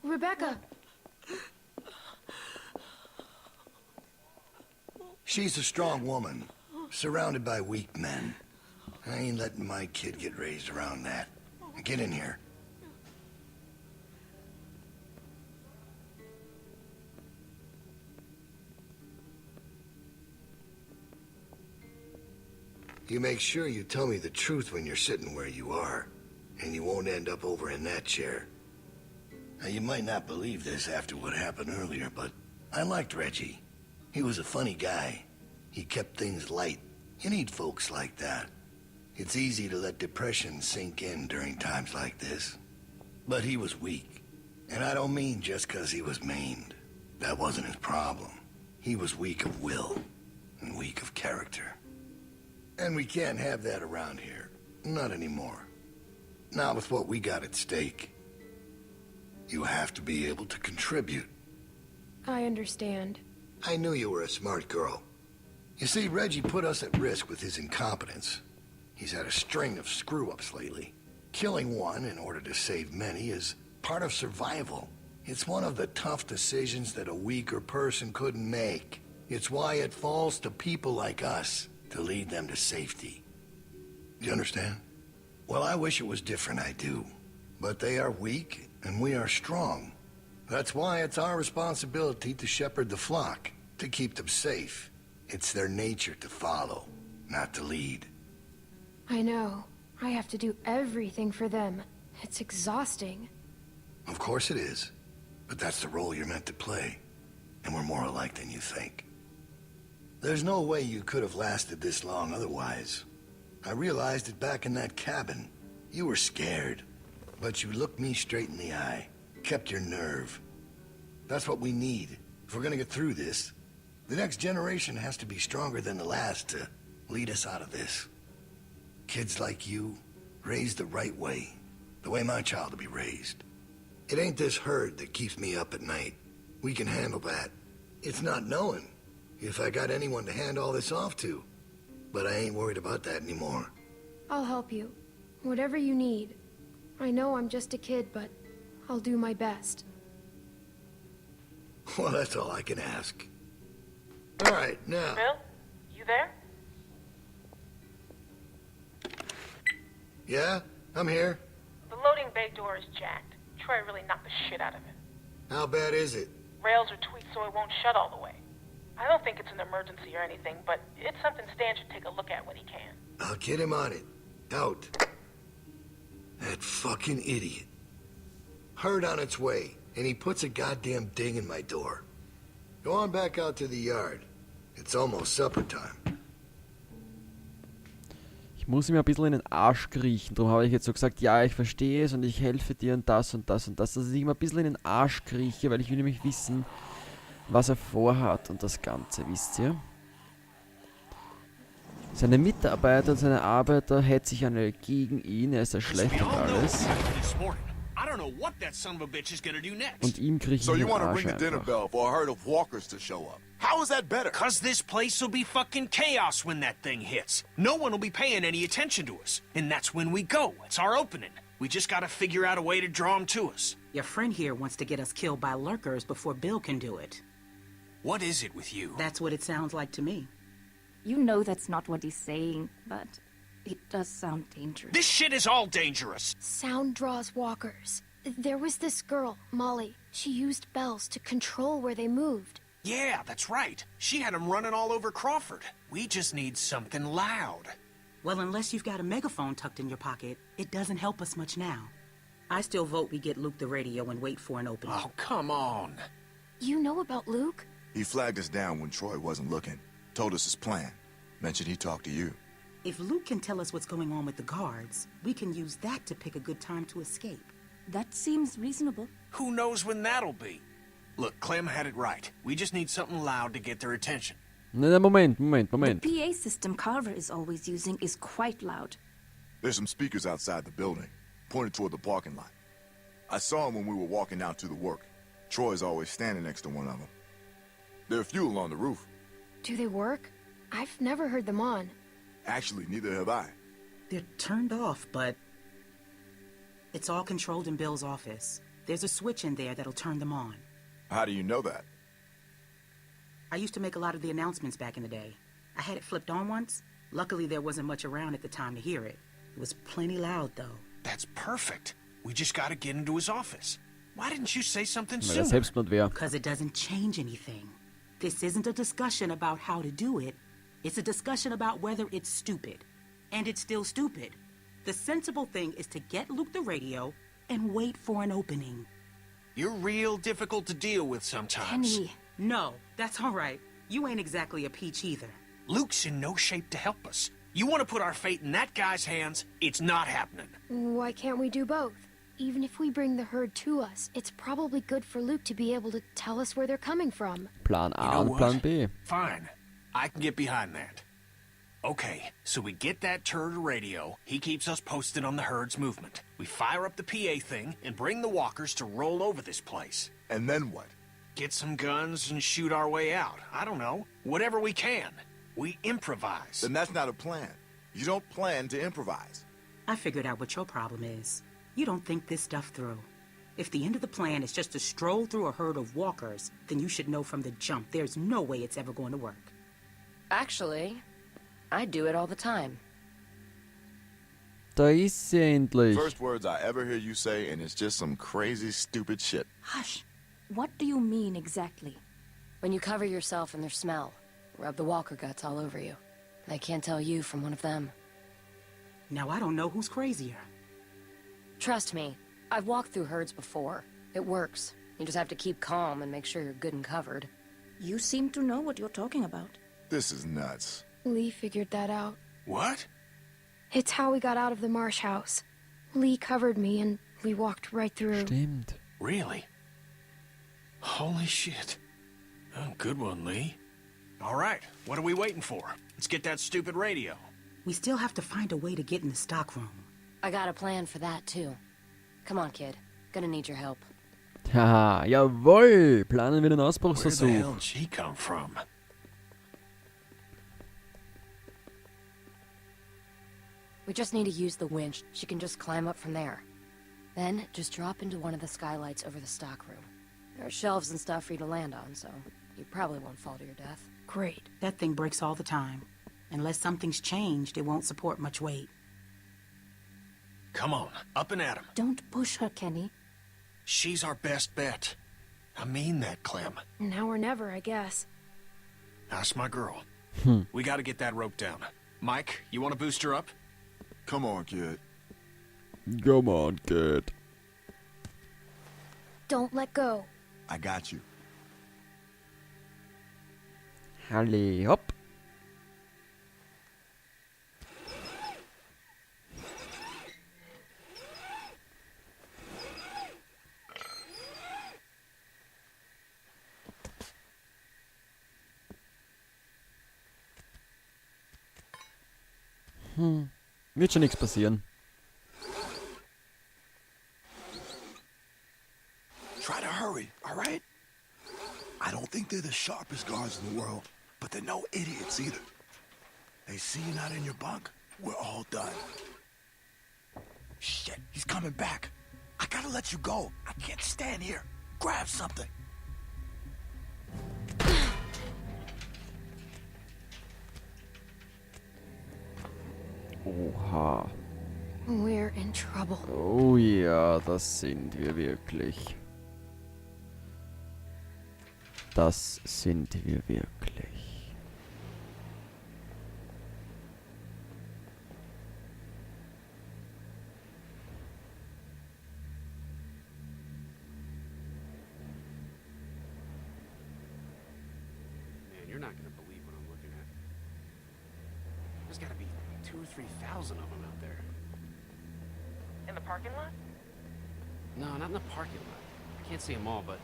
Rebecca! She's a strong woman, surrounded by weak men. I ain't letting my kid get raised around that. Get in here. You make sure you tell me the truth when you're sitting where you are, and you won't end up over in that chair. Now, you might not believe this after what happened earlier, but I liked Reggie. He was a funny guy. He kept things light. You need folks like that. It's easy to let depression sink in during times like this. But he was weak. And I don't mean just because he was maimed. That wasn't his problem. He was weak of will and weak of character. And we can't have that around here. Not anymore. Not with what we got at stake. You have to be able to contribute. I understand. I knew you were a smart girl. You see, Reggie put us at risk with his incompetence. He's had a string of screw-ups lately. Killing one in order to save many is part of survival. It's one of the tough decisions that a weaker person couldn't make. It's why it falls to people like us to lead them to safety. You understand? Well, I wish it was different, I do. But they are weak, and we are strong. That's why it's our responsibility to shepherd the flock, to keep them safe. It's their nature to follow, not to lead. I know. I have to do everything for them. It's exhausting. Of course it is. But that's the role you're meant to play. And we're more alike than you think. There's no way you could have lasted this long otherwise. I realized it back in that cabin. You were scared. But you looked me straight in the eye. Kept your nerve. That's what we need. If we're gonna get through this, the next generation has to be stronger than the last to lead us out of this. Kids like you, raised the right way. The way my child will be raised. It ain't this herd that keeps me up at night. We can handle that. It's not knowing if I got anyone to hand all this off to. But I ain't worried about that anymore. I'll help you. Whatever you need. I know I'm just a kid, but I'll do my best. Well, that's all I can ask. All right, now... Bill? You there? Yeah? I'm here. The loading bay door is jacked. Troy really knocked the shit out of it. How bad is it? Rails are tweaked so it won't shut all the way. I don't think it's an emergency or anything, but it's something Stan should take a look at when he can. I'll get him on it. Out. That fucking idiot. Herd on its way, and he puts a goddamn ding in my door. Go on back out to the yard. It's almost supper time. Ich muss ihm ein bisschen in den Arsch kriechen. Darum habe ich jetzt so gesagt, ja, ich verstehe es und ich helfe dir und das und das und das. Dass ich ihm ein bisschen in den Arsch krieche, weil ich will nämlich wissen, was er vorhat und das Ganze, wisst ihr? Seine Mitarbeiter und seine Arbeiter hetzen sich alle gegen ihn, er ist ja schlecht und alles. Und ihm kriege ich So you den want to Arsch ring the dinner einfach. bell for a herd of walkers to show up. How is that better? Cause this place will be fucking chaos when that thing hits. No one will be paying any attention to us. And that's when we go. It's our opening. We just gotta figure out a way to draw them to us. Your friend here wants to get us killed by lurkers before Bill can do it. What is it with you? That's what it sounds like to me. You know that's not what he's saying, but it does sound dangerous. This shit is all dangerous. Sound draws walkers. There was this girl, Molly. She used bells to control where they moved. Yeah, that's right. She had them running all over Crawford. We just need something loud. Well, unless you've got a megaphone tucked in your pocket, it doesn't help us much now. I still vote we get Luke the radio and wait for an opening. Oh, come on. You know about Luke? He flagged us down when Troy wasn't looking. Told us his plan. Mentioned he talked to you. If Luke can tell us what's going on with the guards, we can use that to pick a good time to escape. That seems reasonable. Who knows when that'll be? Look, Clem had it right. We just need something loud to get their attention. Moment. The PA system Carver is always using is quite loud. There's some speakers outside the building, pointed toward the parking lot. I saw him when we were walking out to the work. Troy's always standing next to one of them. There are fuel on the roof. Do they work? I've never heard them on. Actually, neither have I. They're turned off, but it's all controlled in Bill's office. There's a switch in there that'll turn them on. How do you know that? I used to make a lot of the announcements back in the day. I had it flipped on once. Luckily, there wasn't much around at the time to hear it. It was plenty loud, though. That's perfect. We just gotta get into his office. Why didn't you say something Weil er sooner? Selbstmord wäre. Because it doesn't change anything. This isn't a discussion about how to do it. It's a discussion about whether it's stupid. And it's still stupid. The sensible thing is to get Luke the radio and wait for an opening. You're real difficult to deal with sometimes. Kenny. No, that's all right. You ain't exactly a peach either. Luke's in no shape to help us. You want to put our fate in that guy's hands? It's not happening. Why can't we do both? Even if we bring the herd to us, it's probably good for Luke to be able to tell us where they're coming from. Plan You A know und what? Plan B. Fine. I can get behind that. Okay, so we get that turd radio. He keeps us posted on the herd's movement. We fire up the PA thing and bring the walkers to roll over this place. And then what? Get some guns and shoot our way out. I don't know. Whatever we can. We improvise. Then that's not a plan. You don't plan to improvise. I figured out what your problem is. You don't think this stuff through. If the end of the plan is just to stroll through a herd of walkers, then you should know from the jump there's no way it's ever going to work. Actually, I do it all the time. Da ist sie endlich. First words I ever hear you say, and it's just some crazy, stupid shit. Hush. What do you mean exactly? When you cover yourself in their smell, rub the walker guts all over you. They can't tell you from one of them. Now I don't know who's crazier. Trust me, I've walked through herds before. It works. You just have to keep calm and make sure you're good and covered. You seem to know what you're talking about. This is nuts. Lee figured that out. What? It's how we got out of the marsh house. Lee covered me and we walked right through. Stimmt. Really? Holy shit. Oh, good one, Lee. All right, what are we waiting for? Let's get that stupid radio. We still have to find a way to get in the stockroom. I got a plan for that, too. Come on, kid. Gonna need your help. Haha, jawohl. Planen wir den Where the hell Ausbruchsversuch. did she come from? We just need to use the winch. She can just climb up from there. Then, just drop into one of the skylights over the stockroom. There are shelves and stuff for you to land on, so you probably won't fall to your death. Great. That thing breaks all the time. Unless something's changed, it won't support much weight. Come on, up and at 'em. Don't push her, Kenny. She's our best bet. I mean that, Clem. Now or never, I guess. That's my girl. We gotta get that rope down. Mike, you wanna boost her up? Come on, kid. Come on, kid. Don't let go. I got you. Halle, hopp. Wird schon nichts passieren. Try to hurry, all right? I don't think they're the sharpest guards in the world, but they're no idiots either. They see you not in your bunk, we're all done. Shit, he's coming back. I gotta let you go. I can't stand here. Grab something. Oha. We're in trouble. Oh ja, das sind wir wirklich. Das sind wir wirklich. Man, you're not gonna believe what I'm looking at. There's gotta be 2,000 or 3,000 of them out there. In the parking lot? No, not in the parking lot. I can't see them all, but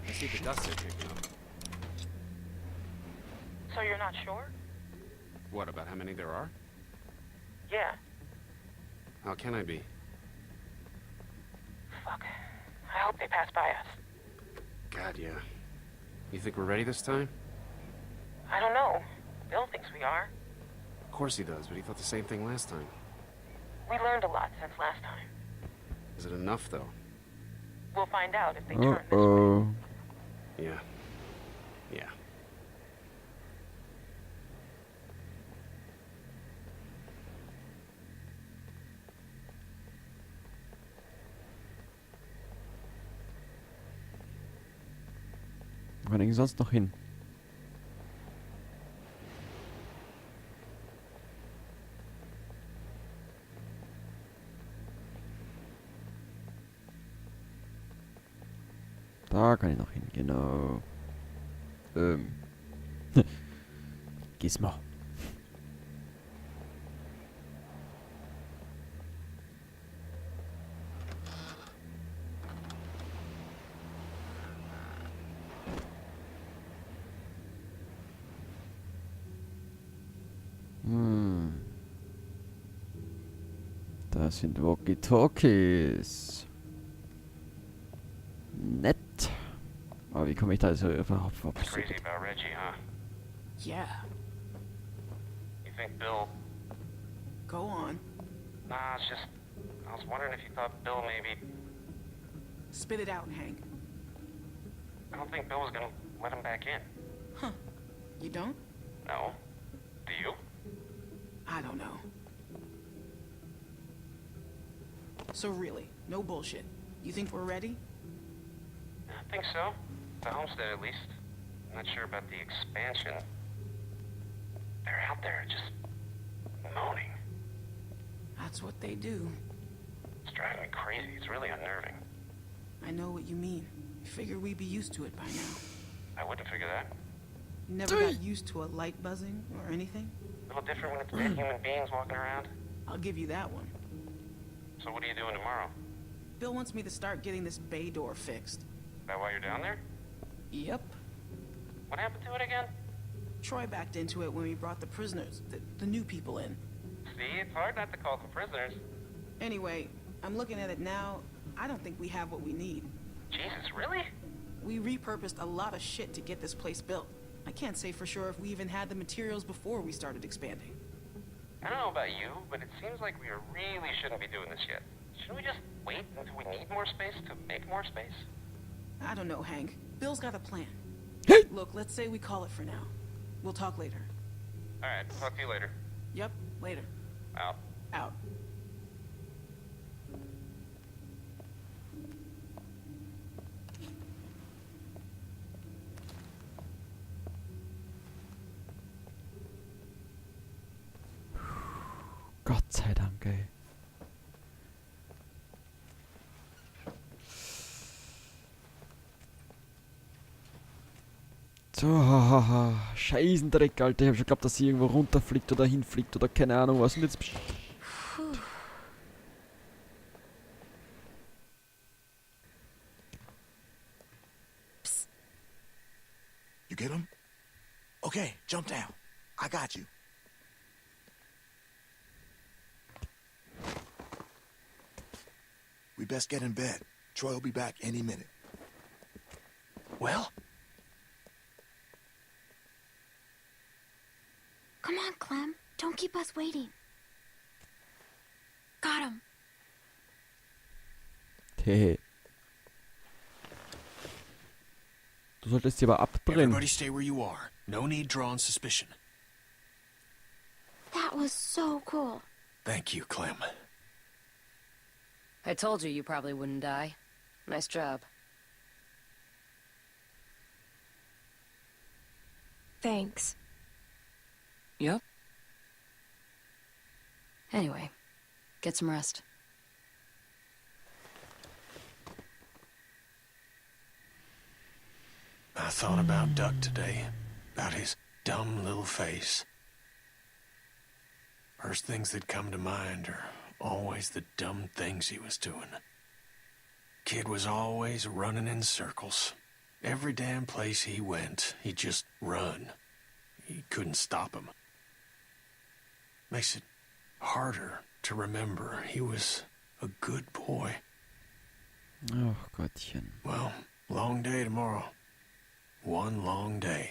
I see the dust they're kicking up. So you're not sure? What, about how many there are? Yeah. How can I be? Fuck. hope they pass by us. God, yeah. You think we're ready this time? I don't know. Bill thinks we are. Of course he does, but he thought the same thing last time. We learned a lot since last time. Is it enough, though? We'll find out if they turn this way. Uh-oh. Yeah. Yeah. Wo kann ich sonst noch hin? Da kann ich noch hin, genau. Gizmo. Das sind Walkie-Talkies. Nett. Aber wie komme ich da so überhaupt vor? Crazy about Reggie, huh? Yeah. You think Bill... Go on. Nah, it's just... I was wondering if you thought Bill maybe... Spit it out, Hank. I don't think Bill was gonna let him back in. Huh. You don't? No. Do you? I don't know. So really, no bullshit. You think we're ready? I think so. The homestead, at least. I'm not sure about the expansion. They're out there, just moaning. That's what they do. It's driving me crazy. It's really unnerving. I know what you mean. I figure we'd be used to it by now. I wouldn't figure that. You never got used to a light buzzing or anything? A little different when it's dead human beings walking around. I'll give you that one. So what are you doing tomorrow? Bill wants me to start getting this bay door fixed. Is that why you're down there? Yep. What happened to it again? Troy backed into it when we brought the prisoners, the new people in. See, it's hard not to call them prisoners. Anyway, I'm looking at it now. I don't think we have what we need. Jesus, really? We repurposed a lot of shit to get this place built. I can't say for sure if we even had the materials before we started expanding. I don't know about you, but it seems like we really shouldn't be doing this yet. Shouldn't we just wait until we need more space to make more space? I don't know, Hank. Bill's got a plan. Look, let's say we call it for now. We'll talk later. Alright, talk to you later. Yep, later. Out. Out. Gott sei Dank, ey. So, hahaha. Scheißendreck, Alter. Ich hab schon geglaubt, dass sie irgendwo runterfliegt oder hinfliegt oder keine Ahnung was. Und jetzt... Psst. You get him? Okay, jump down. I got you. We best get in bed. Troy will be back any minute. Well? Come on, Clem. Don't keep us waiting. Got him. Hehe. Du solltest sie aber abdrehen. Everybody stay where you are. No need drawing suspicion. That was so cool. Thank you, Clem. I told you probably wouldn't die. Nice job. Thanks. Yep. Anyway, get some rest. I thought about Duck today, about his dumb little face. First things that come to mind are always the dumb things he was doing. Kid was always running in circles. Every damn place he went, he'd just run. He couldn't stop him. Makes it harder to remember he was a good boy. Ach Gottchen. Well, long day tomorrow. One long day.